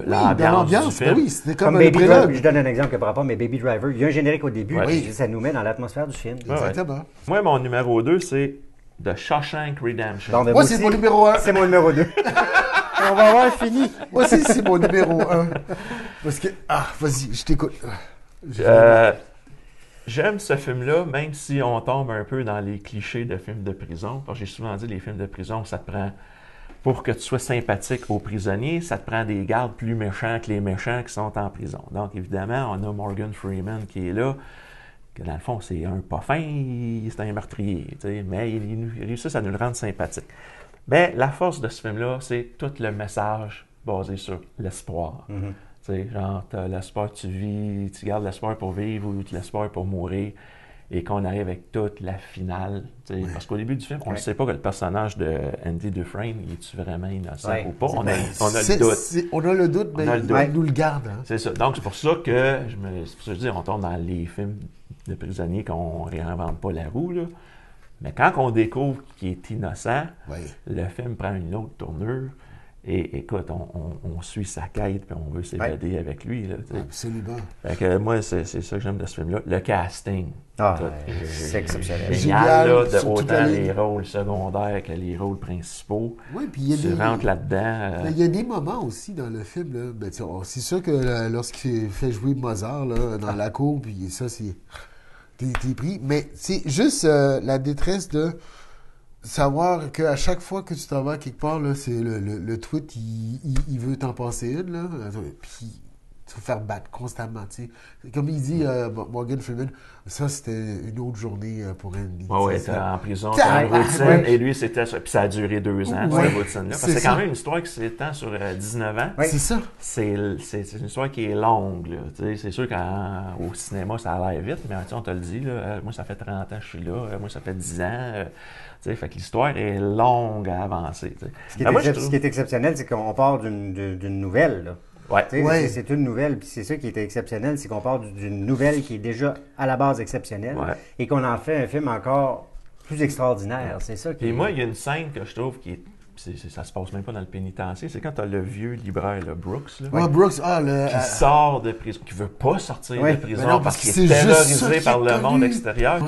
l'ambiance du film. Oui, c'était comme Baby Driver. Je donne un exemple par rapport à Baby Driver. Il y a un générique au début, ça nous met dans l'atmosphère du film. Exactement. Moi, mon numéro 2, c'est The Shawshank Redemption. Moi, c'est mon numéro 1. C'est mon numéro 2. On va avoir fini. Moi aussi, c'est mon numéro 1. Parce que... vas-y, je t'écoute. J'aime ce film-là, même si on tombe un peu dans les clichés de films de prison. Parce que j'ai souvent dit, les films de prison, ça te prend... Pour que tu sois sympathique aux prisonniers, ça te prend des gardes plus méchants que les méchants qui sont en prison. Donc, évidemment, on a Morgan Freeman qui est là, que dans le fond, c'est un pas fin, c'est un meurtrier, mais il réussit à nous le rendre sympathique. Mais la force de ce film-là, c'est tout le message basé sur l'espoir. Tu sais, genre, tu as l'espoir que tu vis, tu gardes l'espoir pour vivre ou l'espoir pour mourir, et qu'on arrive avec toute la finale. Parce qu'au début du film, on ne sait pas que le personnage de Andy Dufresne, il est-tu vraiment innocent ou pas? On a le doute. On a le doute, mais il nous le garde. Hein. C'est ça. Donc, c'est pour ça que, je dis, on tombe dans les films de prisonniers qu'on ne réinvente pas la roue, là. Mais quand on découvre qu'il est innocent, le film prend une autre tournure. Et écoute, on suit sa quête puis on veut s'évader avec lui. Là, absolument. Fait que moi, c'est ça que j'aime de ce film-là. Le casting. C'est exceptionnel. Génial, là, autant les rôles secondaires que les rôles principaux. Oui, puis il y a rentres là-dedans. Il y a des moments aussi dans le film. Là, ben, c'est sûr que lorsqu'il fait jouer Mozart là, dans la cour, puis ça, c'est... T'es pris. Mais c'est juste la détresse de... savoir qu'à chaque fois que tu t'en vas quelque part, là, c'est le tweet, il veut t'en passer une, là. Puis, tu vas faire battre constamment, tu sais. Comme il dit, Morgan Freeman, ça, c'était une autre journée pour Andy. Oui, t'es en prison, t'as une routine, et lui, c'était ça. Puis ça a duré 2 ans, cette routine-là. Parce que c'est quand même une histoire qui s'étend sur 19 ans. C'est ça. C'est une histoire qui est longue, là. Tu sais, c'est sûr qu'au cinéma, ça a l'air vite, mais on te le dit, là, moi, ça fait 30 ans que je suis là, moi, ça fait 10 ans. Fait que l'histoire est longue à avancer. Ce qui est exceptionnel, c'est qu'on part d'une nouvelle. Là. C'est une nouvelle, puis c'est ça qui est exceptionnel, c'est qu'on part d'une nouvelle qui est déjà à la base exceptionnelle et qu'on en fait un film encore plus extraordinaire. C'est ça qui. Et moi, il y a une scène que je trouve qui est. Ça se passe même pas dans le pénitencier. C'est quand tu as le vieux libraire, le Brooks, là, Brooks, qui sort de prison, qui veut pas sortir de prison parce qu'il est terrorisé par le monde extérieur.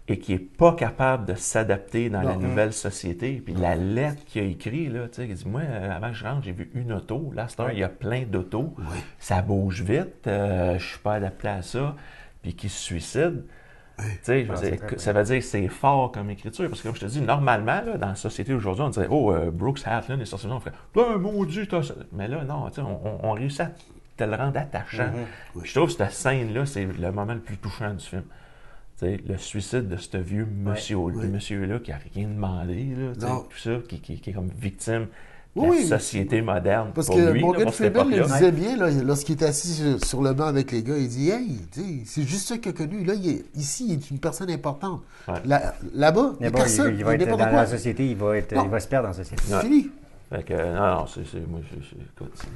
Et qui n'est pas capable de s'adapter dans la nouvelle société. Puis la lettre qu'il a écrite, là, tu sais, il dit, moi, avant que je rentre, j'ai vu une auto. Là, à cette heure, il y a plein d'autos. Ça bouge vite. Je suis pas adapté à ça. Puis qui se suicide. Tu sais, ça veut dire que c'est fort comme écriture. Parce que, comme je te dis, normalement, là, dans la société aujourd'hui, on dirait, Brooks Halfland est sorti, on ferait, maudit, t'as ça. Mais là, non, tu sais, on réussit à te le rendre attachant. Je trouve que cette scène-là, c'est le moment le plus touchant du film. T'sais, le suicide de ce vieux monsieur-là qui n'a rien demandé, là, tout ça, qui est comme victime de la société moderne. Parce pour que lui, Morgan Freeman le disait bien, là, lorsqu'il était assis sur le banc avec les gars, il dit « Hey, c'est juste ça qu'il a connu. Là, ici, il est une personne importante. Là-bas, il n'y a personne. Il va être dans la société, il va se perdre dans la société. C'est fini. Fait que, non, c'est moi, écoute,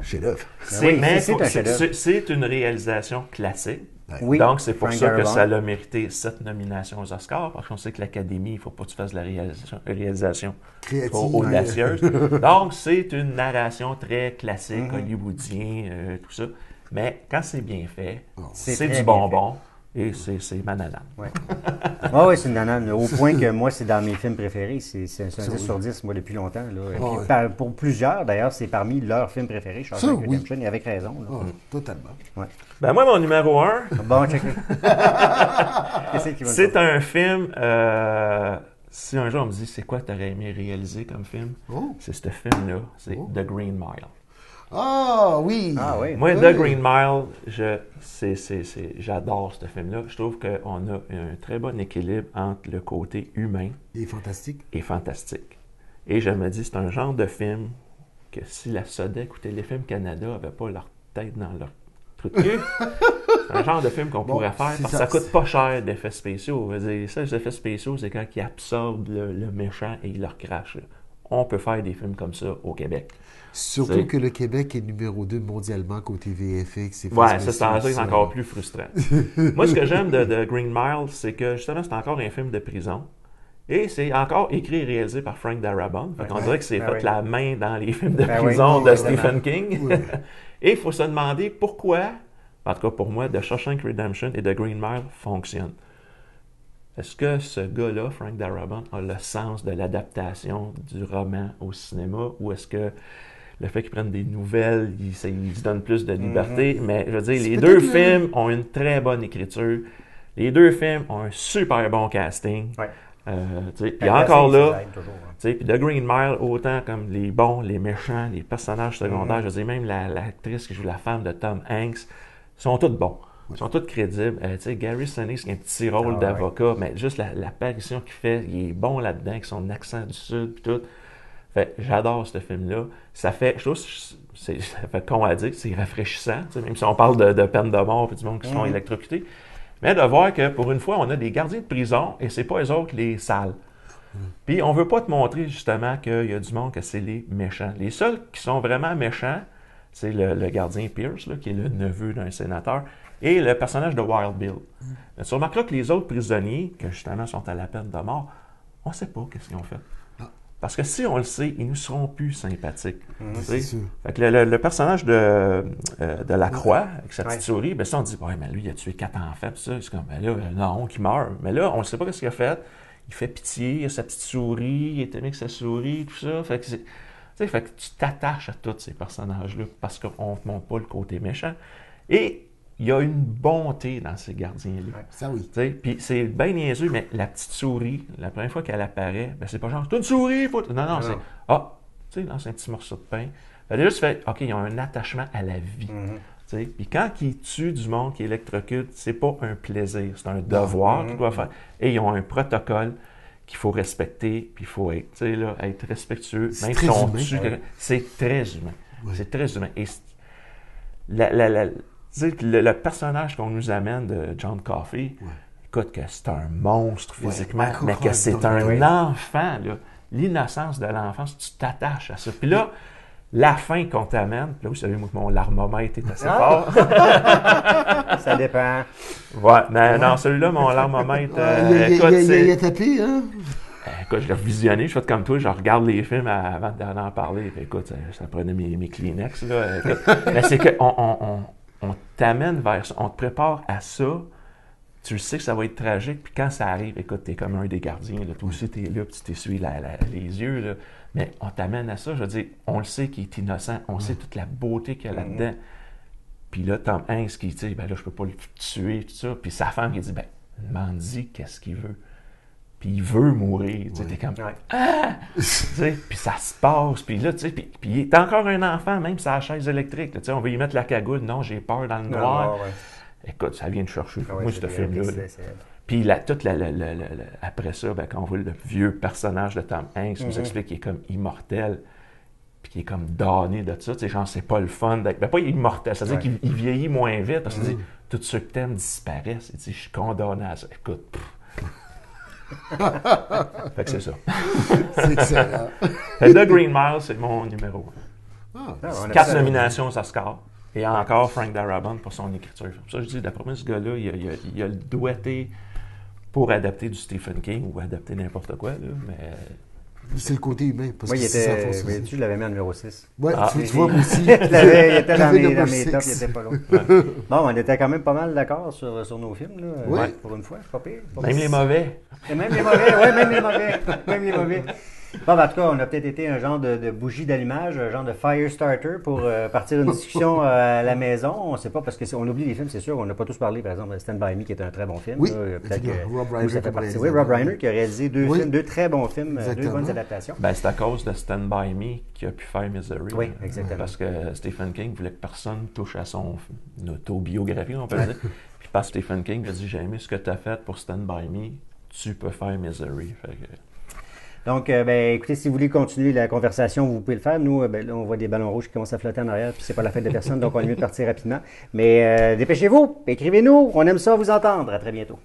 Chef-d'œuvre. C'est une réalisation classique. Oui, Donc, c'est pour Frank ça que Darabont. ça a mérité 7 nominations aux Oscars, parce qu'on sait que l'Académie, il ne faut pas que tu fasses de la réalisation Créative. trop audacieuse. Donc, c'est une narration très classique, hollywoodien, tout ça. Mais quand c'est bien fait, C'est c'est très du bien bonbon et c'est mananane. Ouais. Oui, c'est une nanane. Au point que moi, c'est dans mes films préférés. C'est un 10 sur 10, moi, depuis longtemps. Là. Et puis, pour plusieurs, d'ailleurs, c'est parmi leurs films préférés, Shawshank Redemption, et avec raison. Là. Totalement. Ouais. Ben moi, mon numéro 1, Bon, check. Qu'est-ce qui va c'est un film... si un jour on me dit, c'est quoi que tu aurais aimé réaliser comme film? C'est ce film-là, c'est The Green Mile. Ah oui! Ah oui. Moi, The Green Mile, j'adore ce film-là. Je trouve qu'on a un très bon équilibre entre le côté humain Il est fantastique. et fantastique. Et je me dis, c'est un genre de film que si la Sodec ou Téléfilm Canada n'avaient pas leur tête dans leur truc de cul, c'est un genre de film qu'on pourrait faire parce que ça coûte pas cher d'effets spéciaux. Je veux dire, ça, les effets spéciaux, c'est quand ils absorbent le méchant et ils le recrachent. On peut faire des films comme ça au Québec. Surtout que le Québec est numéro 2 mondialement côté VFX. Ouais, ça, c'est encore plus frustrant. Moi, ce que j'aime de Green Mile, c'est que justement, c'est encore un film de prison. Et c'est encore écrit et réalisé par Frank Darabont. On dirait que c'est fait la main dans les films de prison de Stephen King. Et il faut se demander pourquoi, en tout cas pour moi, The Shawshank Redemption et The Green Mile fonctionnent. Est-ce que ce gars-là, Frank Darabont, a le sens de l'adaptation du roman au cinéma ou est-ce que le fait qu'ils prennent des nouvelles, ils se donnent plus de liberté? Mais je veux dire, les deux films ont une très bonne écriture. Les deux films ont un super bon casting. Ouais. Puis encore là, puis The Green Mile, autant comme les bons, les méchants, les personnages secondaires, je veux dire, même l'actrice qui joue la femme de Tom Hanks, sont tous bons. Ils sont tous crédibles. Gary Sinise qui a un petit rôle d'avocat, mais juste l'apparition qu'il fait, il est bon là-dedans, avec son accent du Sud, puis tout. Fait, j'adore ce film-là. Ça fait, je trouve, ça fait con à dire, c'est rafraîchissant, même si on parle de peine de mort et du monde qui sont électrocutés. Mais de voir que pour une fois, on a des gardiens de prison et c'est pas eux autres les sales. Puis on veut pas te montrer justement qu'il y a du monde que c'est les méchants. Les seuls qui sont vraiment méchants, c'est le gardien Pierce, là, qui est le neveu d'un sénateur, et le personnage de Wild Bill. Mais tu remarqueras que les autres prisonniers, que justement sont à la peine de mort, on sait pas qu'est-ce qu'ils ont fait. Parce que si on le sait, ils nous seront plus sympathiques. C'est sûr. Fait que le personnage de Lacroix, avec sa petite souris, ben ça, on dit, ouais, mais lui, il a tué 4 enfants, pis ça. C'est comme, ben là, non, qu'il meurt. Mais là, on ne sait pas ce qu'il a fait. Il fait pitié, il a sa petite souris, il est aimé avec sa souris, tout ça. Fait que tu t'attaches à tous ces personnages-là parce qu'on ne te montre pas le côté méchant. Et il y a une bonté dans ces gardiens-là. Ça oui. Puis c'est bien niaiseux, mais la petite souris, la première fois qu'elle apparaît, ben c'est pas genre, t'as une souris, faut... Non, c'est, tu sais, lance un petit morceau de pain. Déjà, tu fais, OK, ils ont un attachement à la vie. Puis quand ils tuent du monde qui électrocute, c'est pas un plaisir, c'est un devoir qu'ils doivent faire. Et ils ont un protocole qu'il faut respecter, puis il faut être respectueux. C'est même très si on humain. tue, c'est très humain. Ouais. C'est très humain. Et le personnage qu'on nous amène de John Coffey, écoute, que c'est un monstre physiquement, mais que c'est un enfant, là. L'innocence de l'enfance, tu t'attaches à ça. Puis là, la fin qu'on t'amène, là, vous savez, moi, que mon larmomètre est assez fort. Ça dépend. Ouais, mais non, celui-là, mon larmomètre, il a tapé, hein? Écoute, je l'ai revisionné, je fais comme toi, je regarde les films avant d'en parler. Écoute, ça prenait mes Kleenex, là. Mais c'est qu'on t'amène vers ça, on te prépare à ça. Tu sais que ça va être tragique, puis quand ça arrive, écoute, t'es comme un des gardiens, là, toi aussi t'es là, puis tu t'essuies les yeux, là. Mais on t'amène à ça, je veux dire, on le sait qu'il est innocent, on sait toute la beauté qu'il y a là-dedans. Puis là, Tom Hanks qui dit, ben là, je peux pas le tuer, tout ça. Puis sa femme qui dit, ben, demande-y qu'est-ce qu'il veut. Puis il veut mourir, tu sais, t'es comme, ah! Tu sais, puis ça se passe, puis là, tu sais, puis il est encore un enfant, même sur la chaise électrique, tu sais, on veut y mettre la cagoule, non, j'ai peur dans le noir. Écoute, ça vient de chercher. Moi, ce film-là. Puis après ça, ben, quand on voit le vieux personnage de Tom Hanks, nous explique qu'il est comme immortel, puis qu'il est comme damné de ça. Tu sais, genre, c'est pas le fun d'être. Ben, pas immortel, c'est-à-dire qu'il vieillit moins vite, parce qu'il dit, tous ceux que t'aimes disparaissent. Il dit, je suis condamné à ça. Écoute, fait que c'est ça. C'est excellent. The Green Mile, c'est mon numéro 1. Ah, on a 4 fait- nominations aux Oscars. Et encore Frank Darabont pour son écriture. Pour ça, je dis, d'après moi, ce gars-là, il a le doigté pour adapter du Stephen King ou adapter n'importe quoi. Là, mais c'est le côté humain. Parce Oui, que il c'est sa était. force aussi. Tu l'avais mis en numéro 6. Ouais, Ah. tu vois, moi aussi. Il était dans J'avais mes number tops, six. il était pas loin. Bon, on était quand même pas mal d'accord sur nos films, là. Ouais. Pour une fois, pas pire. Pas même pire. les mauvais. Et même les mauvais, oui, même les mauvais. Même les mauvais. Bon, ben, en tout cas, on a peut-être été un genre de bougie d'allumage, un genre de fire starter pour partir une discussion à la maison. On ne sait pas, parce qu'on oublie les films, c'est sûr. On n'a pas tous parlé, par exemple, de Stand By Me, qui est un très bon film. Oui, là. Peut-être que Rob nous, Reiner ça fait comme partie. Oui, réalisateur. Rob Reiner qui a réalisé deux Oui. films, deux très bons films, deux Exactement. bonnes adaptations. Ben, c'est à cause de Stand By Me qu'il a pu faire Misery. Oui, exactement. Parce que Stephen King voulait que personne touche à son autobiographie, on peut dire. Puis parce que Stephen King a dit, j'ai aimé ce que tu as fait pour Stand By Me, tu peux faire Misery. Fait que... Donc, ben, écoutez, si vous voulez continuer la conversation, vous pouvez le faire. Nous, ben, là, on voit des ballons rouges qui commencent à flotter en arrière, puis c'est pas la fête de personne, donc on est mieux de partir rapidement. Mais dépêchez-vous, écrivez-nous, on aime ça vous entendre. À très bientôt.